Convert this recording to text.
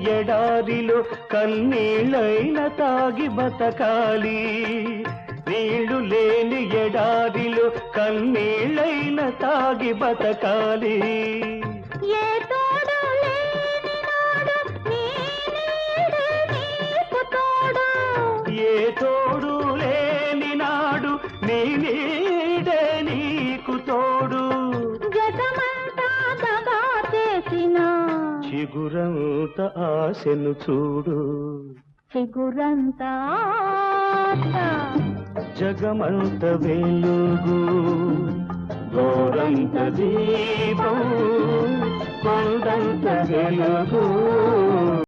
ఎడారిలో కన్నీళ్ళైన తాగి బతకాలి. నీళ్లు లేని ఎడారిలో కన్నీళ్ళైన తాగి బతకాలి. ఏ తోడు లేని నాడు నీ నీడే నీకు తోడు. ఏ తోడు లేని నాడు నీ నీడే నీకు తోడు. జగమంతా దగా చేసిన చిగురంత ఆశను చూడు. చిగురంత ఆశ జగమంత వెలుగు గోరంత దీపం కొండంత వెలుగు.